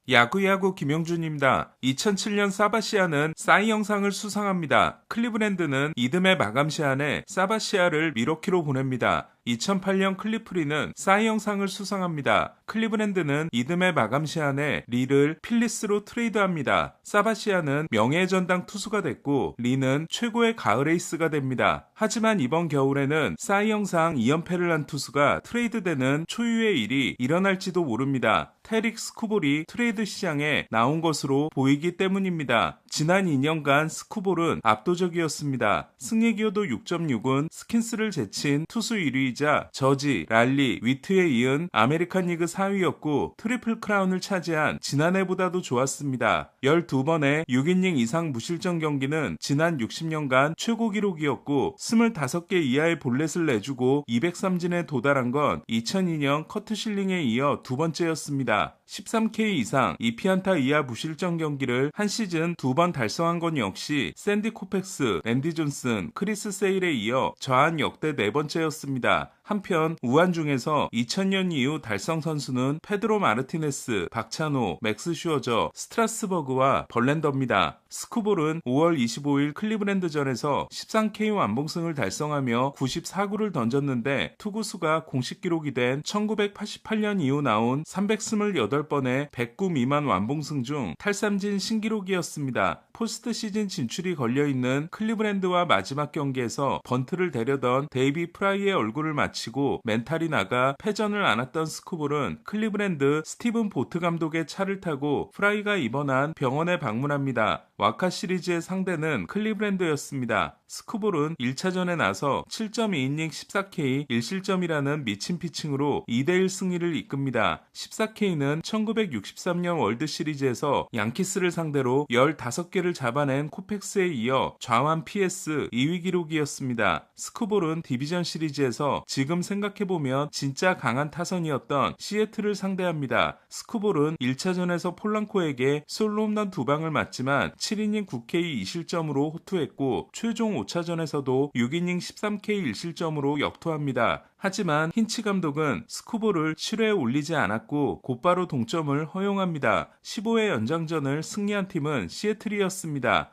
야구야구 김영준입니다. 2007년 사바시아는 싸이 영상을 수상합니다. 클리브랜드는 이듬해 마감 시한에 사바시아를 미러키로 보냅니다. 2008년 클리프리는 싸이 영상을 수상합니다. 클리브랜드는 이듬해 마감 시한에 리를 필리스로 트레이드합니다. 사바시아는 명예의 전당 투수가 됐고 리는 최고의 가을 에이스가 됩니다. 하지만 이번 겨울에는 싸이 영상 2연패를 한 투수가 트레이드되는 초유의 일이 일어날지도 모릅니다. 테릭 스쿠볼이 트레이드 시장에 나온 것으로 보이기 때문입니다. 지난 2년간 스쿠볼은 압도적이었습니다. 승리 기여도 6.6은 스킨스를 제친 투수 1위이자 저지, 랄리, 위트에 이은 아메리칸 리그 4위였고 트리플 크라운을 차지한 지난해보다도 좋았습니다. 12번의 6이닝 이상 무실점 경기는 지난 60년간 최고 기록이었고 25개 이하의 볼넷을 내주고 203진에 도달한 건 2002년 커트 실링에 이어 두 번째였습니다. 13K 이상 2피안타 이하 무실점 경기를 한 시즌 2번 달성한 건 역시 샌디 코펙스, 랜디 존슨, 크리스 세일에 이어 저한 역대 네 번째였습니다. 한편 우한 중에서 2000년 이후 달성 선수는 페드로 마르티네스, 박찬호, 맥스 슈어저, 스트라스버그와 벌랜더입니다. 스쿠볼은 5월 25일 클리브랜드전에서 13K 완봉승을 달성하며 94구를 던졌는데 투구수가 공식 기록이 된 1988년 이후 나온 328번의 100구 미만 완봉승 중 탈삼진 신기록이었습니다. 포스트 시즌 진출이 걸려있는 클리브랜드와 마지막 경기에서 번트를 대려던 데이비 프라이의 얼굴을 맞히고 멘탈이 나가 패전을 안았던 스쿠볼은 클리브랜드 스티븐 보트 감독의 차를 타고 프라이가 입원한 병원에 방문합니다. 와카 시리즈의 상대는 클리브랜드였습니다. 스쿠볼은 1차전에 나서 7.2이닝 14K 1실점이라는 미친 피칭으로 2대1 승리를 이끕니다. 14K는 1963년 월드 시리즈에서 양키스를 상대로 15개를 잡아낸 코펙스에 이어 좌완 PS 2위 기록이었습니다. 스쿠볼은 디비전 시리즈에서 지금 생각해보면 진짜 강한 타선이었던 시애틀을 상대합니다. 스쿠볼은 1차전에서 폴랑코에게 솔로 홈런 2방을 맞지만 7이닝 9K 2실점으로 호투했고 최종 5차전에서도 6이닝 13K 1실점으로 역투합니다. 하지만 힌치 감독은 스쿠볼을 7회에 올리지 않았고 곧바로 동점을 허용합니다. 15회 연장전을 승리한 팀은 시애틀이었습니다.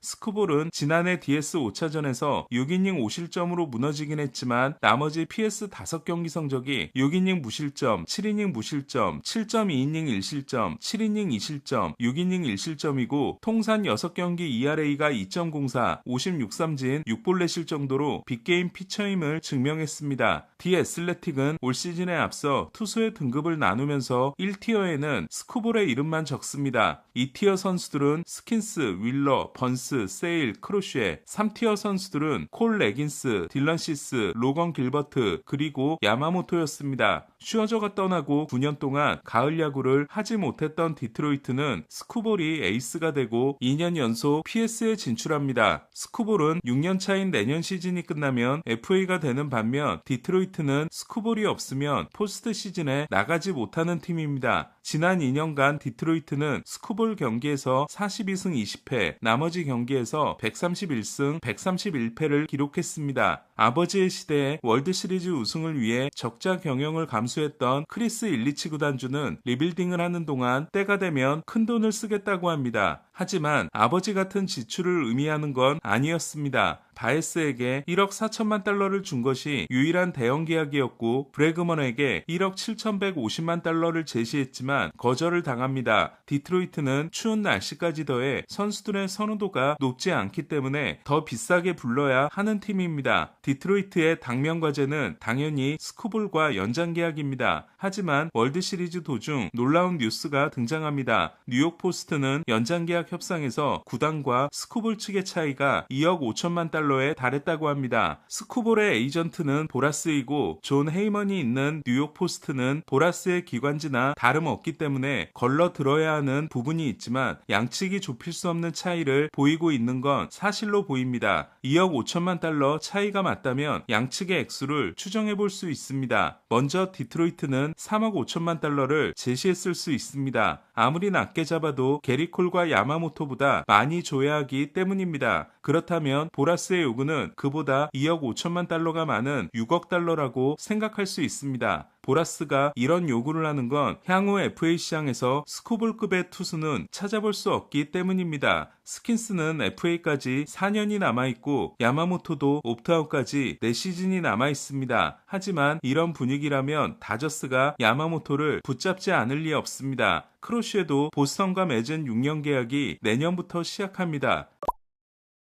스쿠볼은 지난해 DS 5차전에서 6이닝 5실점으로 무너지긴 했지만 나머지 PS 5경기 성적이 6이닝 무실점, 7이닝 무실점, 7.2이닝 1실점, 7이닝 2실점, 6이닝 1실점이고 통산 6경기 ERA가 2.04, 56삼진 6볼넷일 정도로 빅게임 피처임을 증명했습니다. 디 애슬레틱은 올 시즌에 앞서 투수의 등급을 나누면서 1티어에는 스쿠볼의 이름만 적습니다. 2티어 선수들은 스킨스, 윌러, 번스, 세일, 크로쉐, 3티어 선수들은 콜 레긴스, 딜런 시스, 로건 길버트, 그리고 야마모토였습니다. 슈어저가 떠나고 9년 동안 가을 야구를 하지 못했던 디트로이트는 스쿠볼이 에이스가 되고 2년 연속 PS에 진출합니다. 스쿠볼은 6년 차인 내년 시즌이 끝나면 FA가 되는 반면 디트로이트는 스쿠볼이 없으면 포스트 시즌에 나가지 못하는 팀입니다. 지난 2년간 디트로이트는 스쿠볼 경기에서 42승 20패, 나머지 경기에서 131승 131패를 기록했습니다. 아버지의 시대에 월드시리즈 우승을 위해 적자 경영을 감수했던 크리스 일리치 구단주는 리빌딩을 하는 동안 때가 되면 큰돈을 쓰겠다고 합니다. 하지만 아버지 같은 지출을 의미하는 건 아니었습니다. 바에스에게 1억 4천만 달러를 준 것이 유일한 대형 계약이었고 브래그먼에게 1억 7,150만 달러를 제시했지만 거절을 당합니다. 디트로이트는 추운 날씨까지 더해 선수들의 선호도가 높지 않기 때문에 더 비싸게 불러야 하는 팀입니다. 디트로이트의 당면 과제는 당연히 스쿠볼과 연장 계약입니다. 하지만 월드시리즈 도중 놀라운 뉴스가 등장합니다. 뉴욕 포스트는 연장 계약 협상에서 구단과 스쿠볼 측의 차이가 2억 5천만 달러에 달했다고 합니다. 스쿠볼의 에이전트는 보라스이고 존 헤이먼이 있는 뉴욕 포스트는 보라스의 기관지나 다름없기 때문에 걸러 들어야 하는 부분이 있지만 양측이 좁힐 수 없는 차이를 보이고 있는 건 사실로 보입니다. 2억 5천만 달러 차이가 맞다면 양측의 액수를 추정해 볼 수 있습니다. 먼저 디트로이트는 3억 5천만 달러를 제시했을 수 있습니다. 아무리 낮게 잡아도 게리콜과 야마모토보다 많이 줘야 하기 때문입니다. 그렇다면 보라스의 요구는 그보다 2억 5천만 달러가 많은 6억 달러라고 생각할 수 있습니다. 보라스가 이런 요구를 하는 건 향후 FA 시장에서 스코볼급의 투수는 찾아볼 수 없기 때문입니다. 스킨스는 FA까지 4년이 남아있고 야마모토도 옵트아웃까지 4시즌이 남아있습니다. 하지만 이런 분위기라면 다저스가 야마모토를 붙잡지 않을 리 없습니다. 크로쉬에도 보스턴과 맺은 6년 계약이 내년부터 시작합니다.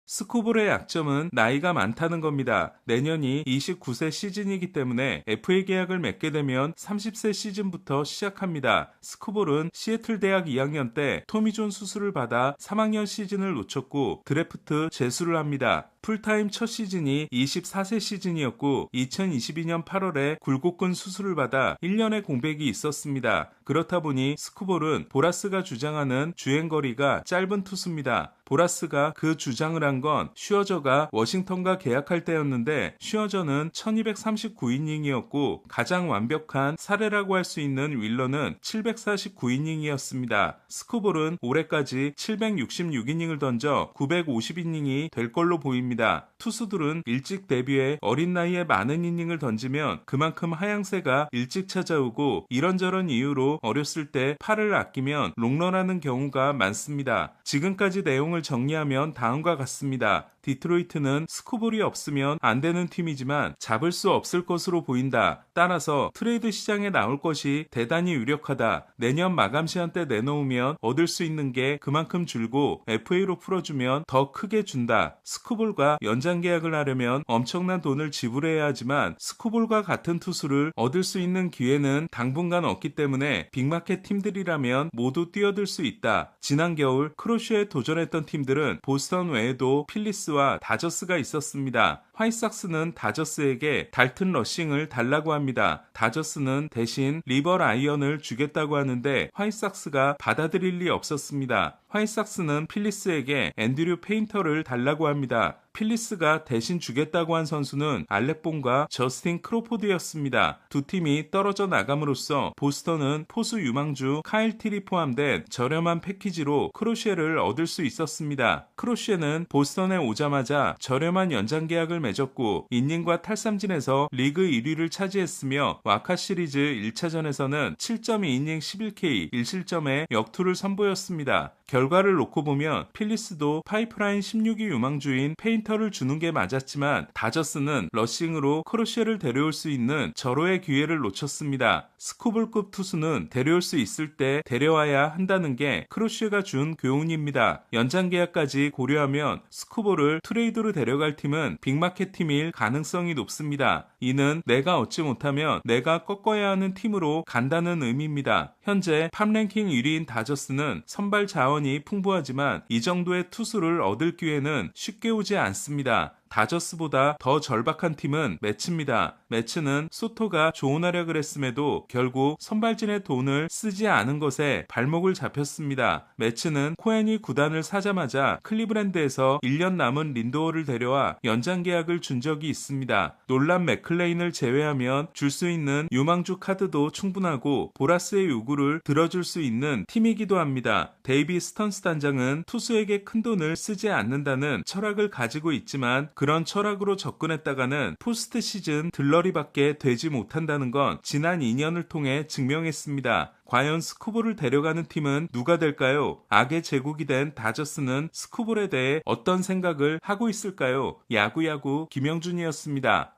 스코볼의 약점은 나이가 많다는 겁니다. 내년이 29세 시즌이기 때문에 FA 계약을 맺게 되면 30세 시즌부터 시작합니다. 스코볼은 시애틀 대학 2학년 때 토미존 수술을 받아 3학년 시즌을 놓쳤고 드래프트 재수를 합니다. 풀타임 첫 시즌이 24세 시즌이었고 2022년 8월에 굴곡근 수술을 받아 1년의 공백이 있었습니다. 그렇다 보니 스코볼은 보라스가 주장하는 주행거리가 짧은 투수입니다. 보라스가 그 주장을 한 건 슈어저가 워싱턴과 계약할 때였는데 슈어저는 1239이닝이었고 가장 완벽한 사례라고 할 수 있는 윌러는 749이닝이었습니다. 스코볼은 올해까지 766이닝을 던져 950이닝이 될 걸로 보입니다. 투수들은 일찍 데뷔해 어린 나이에 많은 이닝을 던지면 그만큼 하향세가 일찍 찾아오고 이런저런 이유로 어렸을 때 팔을 아끼면 롱런하는 경우가 많습니다. 지금까지 내용을 정리하면 다음과 같습니다. 디트로이트는 스코볼이 없으면 안 되는 팀이지만 잡을 수 없을 것으로 보인다. 따라서 트레이드 시장에 나올 것이 대단히 유력하다. 내년 마감 시한 때 내놓으면 얻을 수 있는 게 그만큼 줄고 FA로 풀어주면 더 크게 준다. 스코볼과 연장 계약을 하려면 엄청난 돈을 지불해야 하지만 스코볼과 같은 투수를 얻을 수 있는 기회는 당분간 없기 때문에 빅마켓 팀들이라면 모두 뛰어들 수 있다. 지난 겨울 크로쉬에 도전했던 팀들은 보스턴 외에도 필리스와 다저스가 있었습니다. 화이삭스는 다저스에게 달튼 러싱을 달라고 합니다. 다저스는 대신 리버 라이언을 주겠다고 하는데 화이삭스가 받아들일 리 없었습니다. 화이삭스는 필리스에게 앤드류 페인터를 달라고 합니다. 필리스가 대신 주겠다고 한 선수는 알렉본과 저스틴 크로포드였습니다. 두 팀이 떨어져 나감으로써 보스턴은 포수 유망주 카일 틸이 포함된 저렴한 패키지로 크로쉬를 얻을 수 있었습니다. 크로쉬는 보스턴에 오자마자 저렴한 연장 계약을 맺었고 이닝과 탈삼진에서 리그 1위를 차지했으며 와카 시리즈 1차전에서는 7.2이닝 11K 1실점의 역투를 선보였습니다. 결과를 놓고 보면 필리스도 파이프라인 16위 유망주인 페인터를 주는 게 맞았지만 다저스는 러싱으로 크로쉬를 데려올 수 있는 절호의 기회를 놓쳤습니다. 스코볼급 투수는 데려올 수 있을 때 데려와야 한다는 게 크로쉬가 준 교훈입니다. 연장 계약까지 고려하면 스코볼을 트레이드로 데려갈 팀은 빅마켓 팀일 가능성이 높습니다. 이는 내가 얻지 못하면 내가 꺾어야 하는 팀으로 간다는 의미입니다. 현재 팝랭킹 1위인 다저스는 선발 자원이 풍부하지만 이 정도의 투수를 얻을 기회는 쉽게 오지 않습니다. 다저스보다 더 절박한 팀은 매츠입니다. 매츠는 소토가 좋은 활약을 했음에도 결국 선발진의 돈을 쓰지 않은 것에 발목을 잡혔습니다. 매츠는 코엔이 구단을 사자마자 클리브랜드에서 1년 남은 린도어를 데려와 연장 계약을 준 적이 있습니다. 놀란 맥클레인을 제외하면 줄 수 있는 유망주 카드도 충분하고 보라스의 요구를 들어줄 수 있는 팀이기도 합니다. 데이비 스턴스 단장은 투수에게 큰 돈을 쓰지 않는다는 철학을 가지고 있지만 그런 철학으로 접근했다가는 포스트 시즌 들러리밖에 되지 못한다는 건 지난 2년을 통해 증명했습니다. 과연 스코볼을 데려가는 팀은 누가 될까요? 악의 제국이 된 다저스는 스코볼에 대해 어떤 생각을 하고 있을까요? 야구야구 김영준이었습니다.